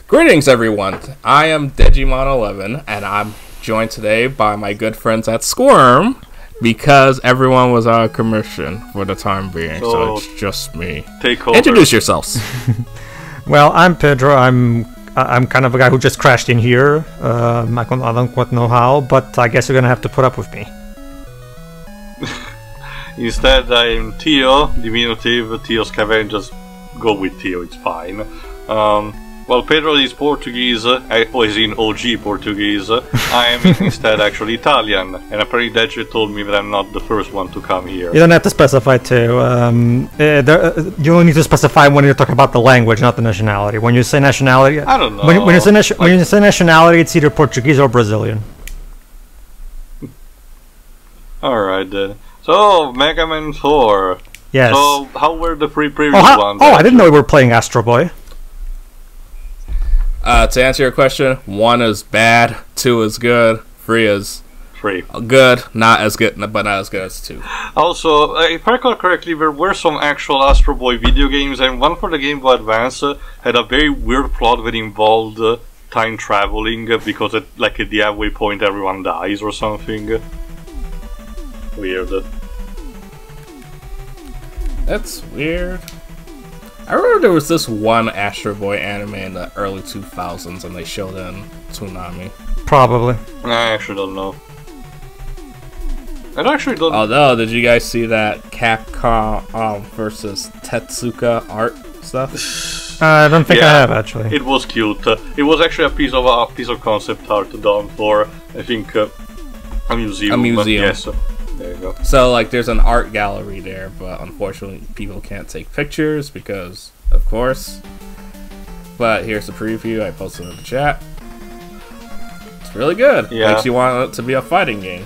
Greetings, everyone. I am Deji 11, and I'm joined today by my good friends at SCWRM because everyone was out of commission for the time being, so it's just me. Takeover. Introduce yourselves. Well, I'm Pedro. I'm kind of a guy who just crashed in here. I don't quite know how, but I guess you're gonna have to put up with me. Instead, I'm Tio, diminutive. Tio scavengers. Go with Tio, it's fine. Well, Pedro is Portuguese, is in OG Portuguese. I am instead actually Italian, and apparently Deji told me that I'm not the first one to come here. You don't have to specify too. You only need to specify when you're talking about the language, not the nationality. When you say nationality, I don't know. When you say nationality, it's either Portuguese or Brazilian. Alright then. So, Mega Man 4. Yes. So, how were the previous ones? Oh, I didn't know we were playing Astro Boy. To answer your question, 1 is bad, 2 is good, 3 is good, not as good, but not as good as 2. Also, if I recall correctly, there were some actual Astro Boy video games, and one for the Game Boy Advance had a very weird plot that involved time traveling because at the halfway point everyone dies or something. Weird. That's weird. I remember there was this one Astro Boy anime in the early 2000s and they showed it in Toonami. Probably. I actually don't know. I actually don't know. Oh no, did you guys see that Capcom versus Tetsuka art stuff? I don't think I have actually. It was cute. It was actually a piece of concept art done for, I think, a museum. A museum. Yes. There you go. So, like, there's an art gallery there, but unfortunately people can't take pictures because, of course. But here's the preview I posted in the chat. It's really good. Yeah. Makes you want it to be a fighting game.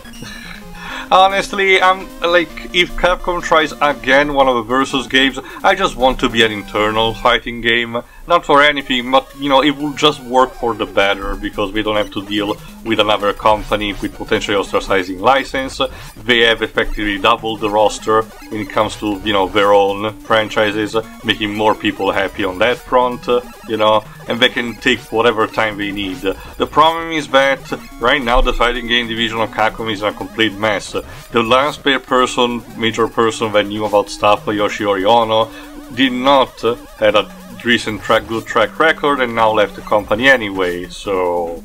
Honestly, I'm like, if Capcom tries again one of the Versus games, I just want to be an internal fighting game. Not for anything, but, you know, it will just work for the better, because we don't have to deal with another company with potentially ostracizing license. They have effectively doubled the roster when it comes to, you know, their own franchises, making more people happy on that front, you know, and they can take whatever time they need. The problem is that right now the fighting game division of Capcom is a complete mess. The last major person that knew about stuff, Yoshinori Ono, did not have a recent good track record and now left the company anyway, so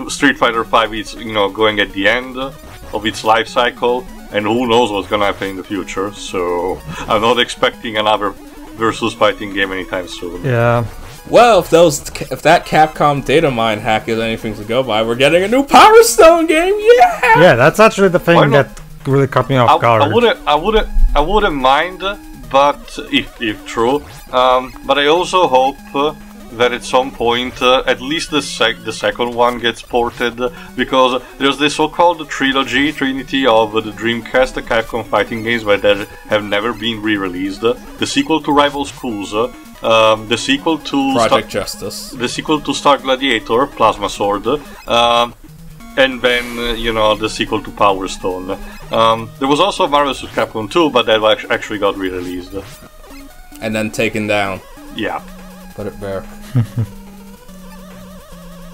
Street Fighter V is, you know, going at the end of its life cycle, and who knows what's gonna happen in the future, so I'm not expecting another Versus fighting game anytime soon. Yeah. Well, if that Capcom data mine hack is anything to go by, we're getting a new Power Stone game. Yeah. Yeah, that's actually the thing that really caught me off guard. I wouldn't mind, but if true. But I also hope that at some point, at least the second one gets ported, because there's this so-called trinity of the Dreamcast Capcom fighting games that have never been re-released. The sequel to Rival Schools, the sequel to Project Justice, the sequel to Star Gladiator, Plasma Sword, and then, you know, the sequel to Power Stone. There was also Marvel vs. Capcom 2, but that actually got re-released. and then taken down. Yeah. Put it there.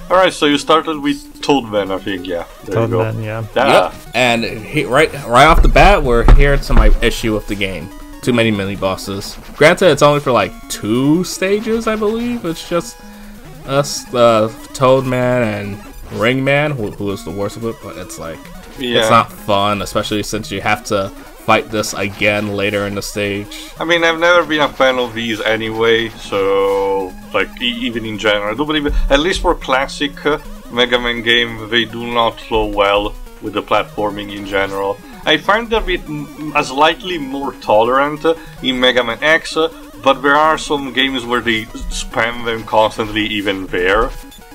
Alright, so you started with Toadman, I think, yeah. There you go. Toadman, yeah. Yep. And right off the bat, we're here to my issue with the game. Too many mini bosses. Granted, it's only for like 2 stages, I believe. It's just us, Toadman and Ringman, who is the worst of it. But it's like, it's not fun, especially since you have to fight this again later in the stage. I mean, I've never been a fan of these anyway, so, like, even in general. I do believe, at least for classic Mega Man game, they do not flow well with the platforming in general. I find them slightly more tolerant in Mega Man X, but there are some games where they spam them constantly even there.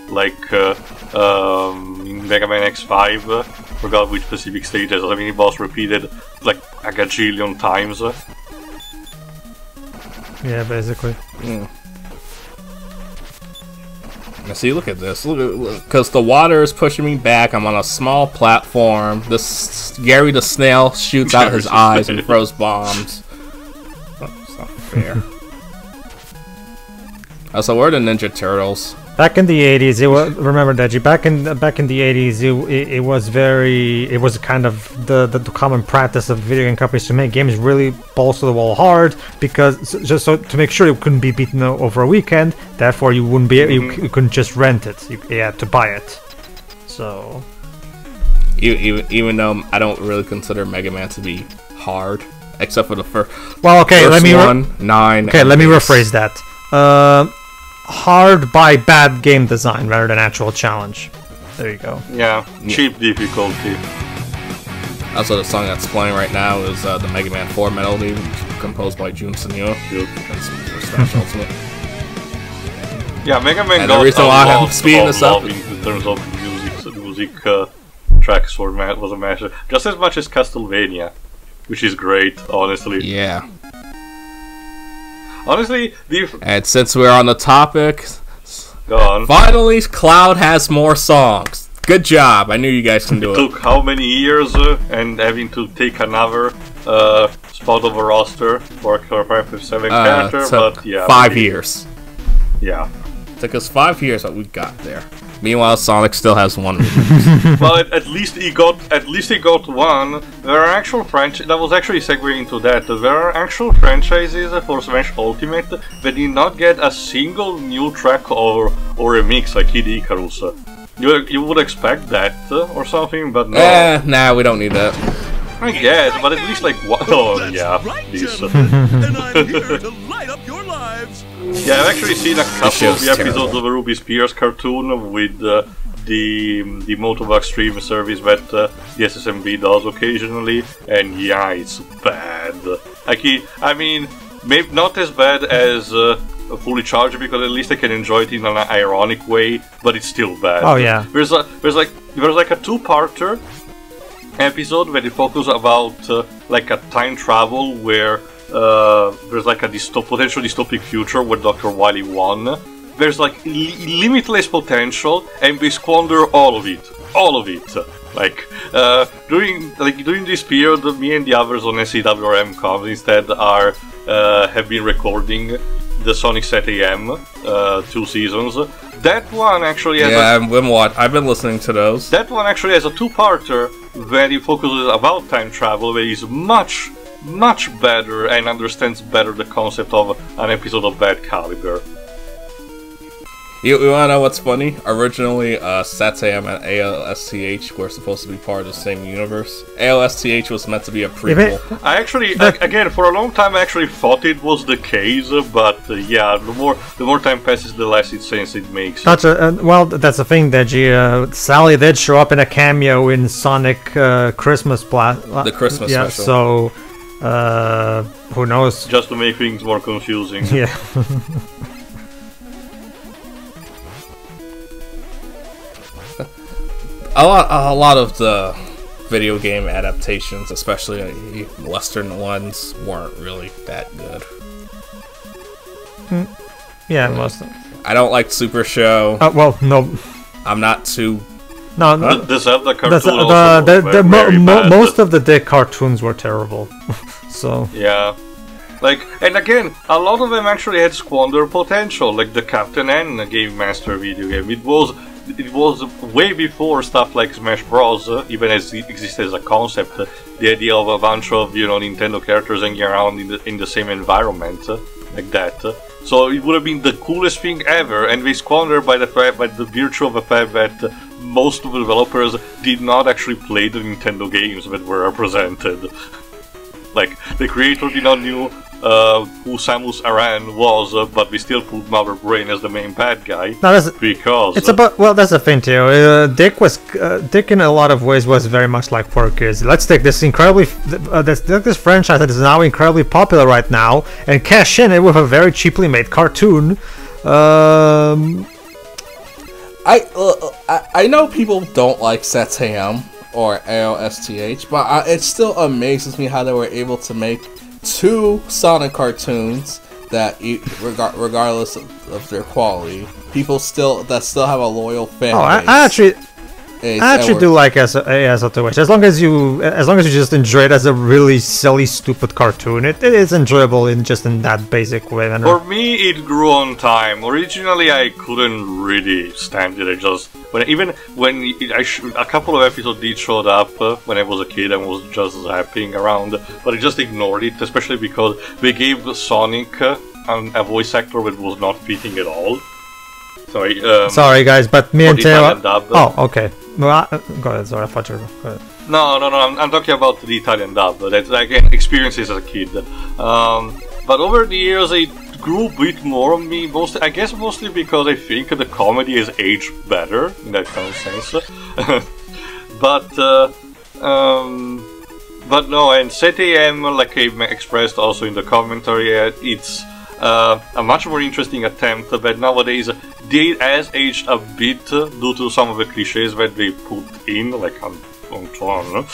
Like in Mega Man X5, forgot which specific stages, I mean, it was repeated like a gajillion times. Yeah, basically. Now see, look at this. Look, because the water is pushing me back. I'm on a small platform. This Gary the Snail shoots out his eyes and throws bombs. Oh, it's not fair. Also, we're the Ninja Turtles. Back in the 80s, it was, remember Deji, back in the 80s, it was kind of the common practice of video game companies to make games really balls to the wall hard, because just so to make sure it couldn't be beaten over a weekend. Therefore, you wouldn't be you couldn't just rent it. You had to buy it. So even though I don't really consider Mega Man to be hard, except for the first. Well, okay, first let me 9. Okay, let me rephrase that. Hard by bad game design rather than actual challenge. There you go. Yeah, cheap difficulty. Also, the song that's playing right now is the Mega Man 4 melody, composed by Jun Senyo. That's for Smash Ultimate. Yeah, Mega Man and got the reason why I'm speeding this this up in terms of music tracks for was a mashup, just as much as Castlevania, which is great, honestly. Yeah. Honestly, and since we're on the topic, go on. Finally, Cloud has more songs. Good job! I knew you guys can do it. It took how many years and having to take another spot of a roster for a 5/7 character, but yeah, 5 years. Yeah, it took us 5 years, but we got there. Meanwhile, Sonic still has one. Well, at least he got one. There are actual franchises. That was actually segueing into that. There are actual franchises for Smash Ultimate that did not get a single new track or remix, like Kid Icarus. You would expect that or something, but no. Nah, we don't need that. I guess, but at least like what? Oh yeah, this. And I'm here to light up your lives. Yeah, I've actually seen a couple of the episodes of the Ruby Spears cartoon with the Motobuck stream service that the SSMB does occasionally, and yeah, it's bad. I mean, maybe not as bad as Fully Charged, because at least I can enjoy it in an ironic way, but it's still bad. Oh yeah. There's like a two-parter episode where they focus about like a time travel where there's like a potential dystopic future where Dr. Wily won. There's like limitless potential, and we squander all of it. Like during this period, me and the others on SCWRM comms instead have been recording the Sonic Set AM 2 seasons. That one actually has I've been listening to those. That one actually has a two-parter where he focuses about time travel, where he's much better and understands better the concept of an episode of that caliber. You wanna know what's funny? Originally, SATAM and ALSTH were supposed to be part of the same universe. ALSTH was meant to be a prequel. I actually, again, for a long time I actually thought it was the case, but yeah, the more time passes, the less sense it makes. Well, that's the thing, Deji. Sally did show up in a cameo in Sonic Christmas the Christmas yeah, special. So, who knows? Just to make things more confusing. Yeah. A lot of the video game adaptations, especially Western ones, weren't really that good. Yeah, most of them. I don't like Super Show. Well, no. I'm not too... No, the Zelda cartoon most of the Dick cartoons were terrible. So... Yeah. Like, and again, a lot of them actually had squandered potential, like the Captain N Game Master video game. It was way before stuff like Smash Bros, even as it existed as a concept. The idea of a bunch of, Nintendo characters hanging around in the same environment, like that. So it would have been the coolest thing ever, and they squandered by the virtue of the fact that most of the developers did not actually play the Nintendo games that were represented. Like, the creator did not know who Samus Aran was, but we still put Mother Brain as the main bad guy. No, because it's about, well, that's the thing too. Dick in a lot of ways was very much like Porky's. Let's take this this franchise that is now incredibly popular right now and cash in it with a very cheaply made cartoon. I know people don't like SATAM or ALSTH, but it still amazes me how they were able to make 2 Sonic cartoons that, regardless of their quality, people still have a loyal fan base. I actually do like SO2H. As long as you just enjoy it as a really silly, stupid cartoon, it is enjoyable in that basic way. For me, it grew on time. Originally, I couldn't really stand it. I just a couple of episodes did showed up when I was a kid and was just zapping around, but I just ignored it, especially because they gave Sonic a voice actor that was not fitting at all. Sorry guys, but me and Taylor... Oh, okay. Well, go ahead, sorry, I thought you were... Go ahead. No, I'm talking about the Italian dub. That's like an experience as a kid. But over the years it grew a bit more on me, mostly because I think the comedy has aged better, in that kind of sense. But no, and ZAM, like I expressed also in the commentary, it's a much more interesting attempt, but nowadays it has aged a bit due to some of the cliches that they put in, like on Tron.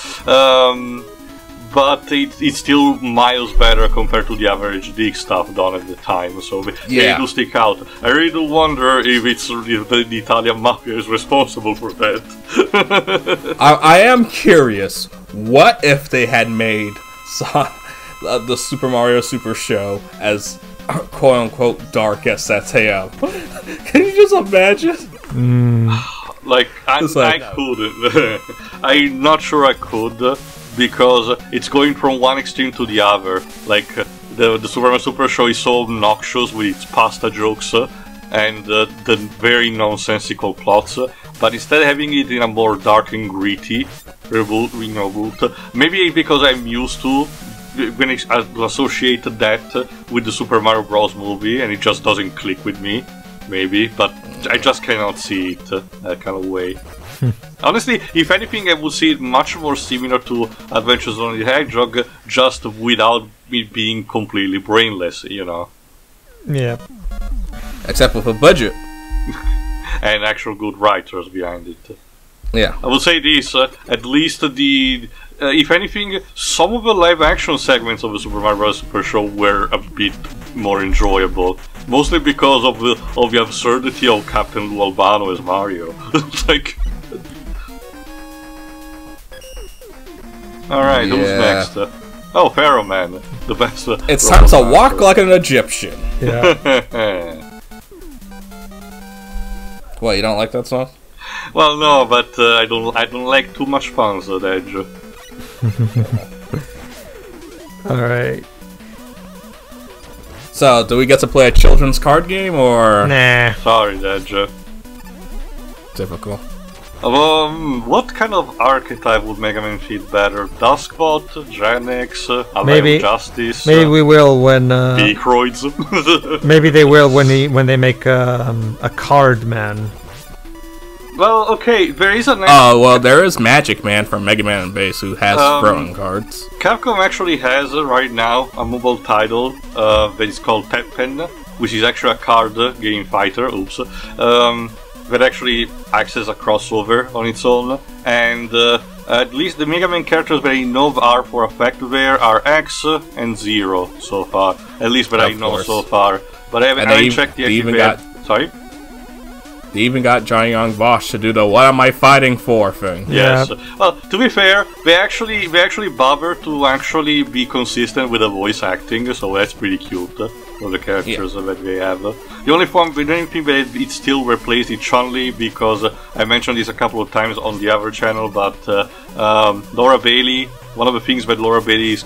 But it's still miles better compared to the average Dig stuff done at the time, so they do stick out. I really do wonder if the Italian Mafia is responsible for that. I am curious, what if they had made the Super Mario Super Show as quote-unquote dark as SAM? Can you just imagine? Like, I couldn't. I'm not sure I could, because it's going from one extreme to the other. Like, the Super Mario Super Show is so obnoxious with its pasta jokes and the very nonsensical plots, but instead of having it in a more dark and gritty reboot, maybe because I'm used to when I associate that with the Super Mario Bros. Movie, and it just doesn't click with me, maybe, but I just cannot see it that kind of way. Honestly, if anything, I would see it much more similar to Adventures on the Hedgehog, just without it being completely brainless, you know? Yeah. Except with a budget. And actual good writers behind it. Yeah. I would say this, at least if anything, some of the live-action segments of the Super Mario Bros. Super Show were a bit more enjoyable. Mostly because of the absurdity of Captain Lou Albano as Mario. It's like... Alright, who's next? Oh, Pharaoh Man, the best... it's time to walk like an Egyptian. Yeah. What, you don't like that song? Well, no, but I don't like too much puns, Deji. Alright. So, do we get to play a children's card game, or...? Nah. Sorry, Deji. Difficult. What kind of archetype would Mega Man fit better? Duskbot, Gen X, maybe Justice? Maybe we will when... Decoys. Maybe they will when they make a card man. Well, okay, there is a... Oh, well, there is Magic Man from Mega Man and Base who has throwing cards. Capcom actually has, right now, a mobile title that is called Teppen, which is actually a card game fighter, that actually acts as a crossover on its own. And at least the Mega Man characters that I know are for a fact there are X and Zero so far. At least that I know so far. But I haven't checked the Sorry? They even got Johnny Young Bosch to do the "What am I fighting for" thing. Yes. Yeah. Well, to be fair, they actually bother to actually be consistent with the voice acting, so that's pretty cute for the characters that they have. The only thing that it still replaced is Chun-Li, because I mentioned this a couple of times on the other channel, but Laura Bailey. One of the things that Laura Bailey's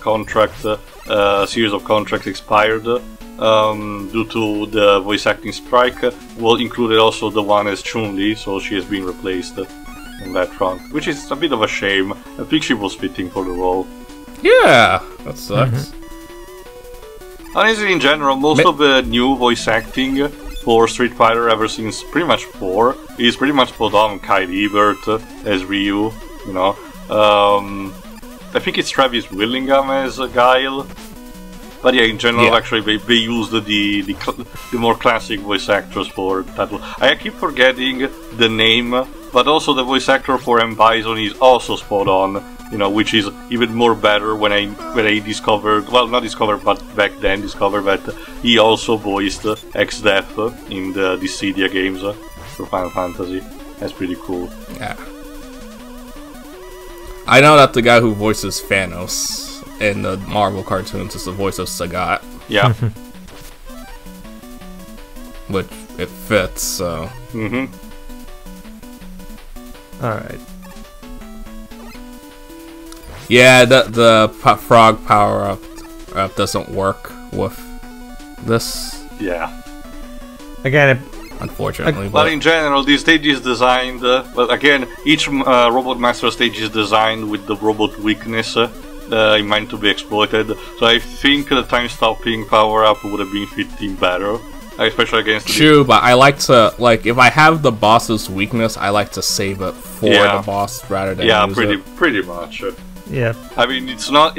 series of contracts expired. Due to the voice acting strike, included also the one as Chun-Li, so she has been replaced on that front, which is a bit of a shame. I think she was fitting for the role. Yeah, that sucks. Honestly, in general, most of the new voice acting for Street Fighter ever since pretty much 4 is pretty much put on Kyle Ebert as Ryu, you know. I think it's Travis Willingham as Guile. But yeah, in general, actually, they used the more classic voice actors for that. I keep forgetting the name, but also the voice actor for M. Bison is also spot on, you know, which is even more better when I discovered, well, not discovered, but back then discovered that he also voiced X-Death in the Dissidia games for Final Fantasy. That's pretty cool. Yeah. I know that the guy who voices Thanos in the Marvel cartoons is the voice of Sagat. Yeah. Which it fits, so. Alright. Yeah, the frog power up doesn't work with this. Yeah. Again, Unfortunately. But in general, the stage is designed. Well, again, each Robot Master stage is designed with the robot weakness in mind to be exploited. So I think the time stopping power up would have been fitting better. Especially against True, but I like to, like, if I have the boss's weakness, I like to save it for the boss rather than use pretty much. yeah. I mean, it's not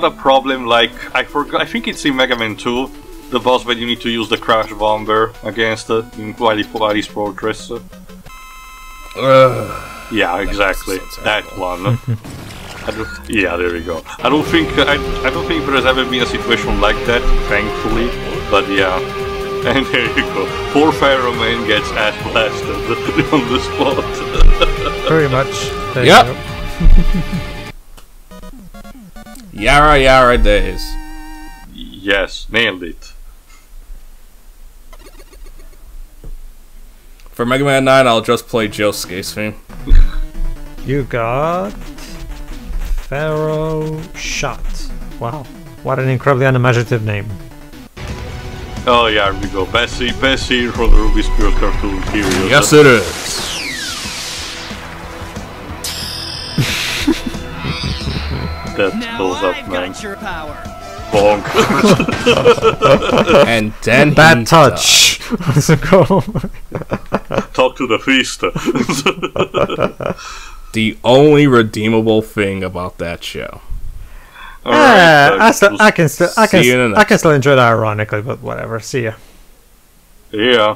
a problem like I think it's in Mega Man 2, the boss when you need to use the Crash Bomber against in Wili's Fortress. Yeah, exactly that one. Yeah, there we go. I don't think there's ever been a situation like that, thankfully. But yeah. And there you go. Poor Pharaoh Man gets ass blasted on the spot. Very much. There yep. Yara Yara days. Yes, nailed it. For Mega Man 9, I'll just play Josuke's theme. You got Pharaoh Shot. Wow, what an incredibly unimaginative name. Oh yeah, here we go. Bessie from the Ruby Spears cartoon period. Yes, it is. That goes up, man. Bonk. And then bad touch. Let's go. Talk to the feast. The only redeemable thing about that show. I can still enjoy that ironically, but whatever. See ya. Yeah.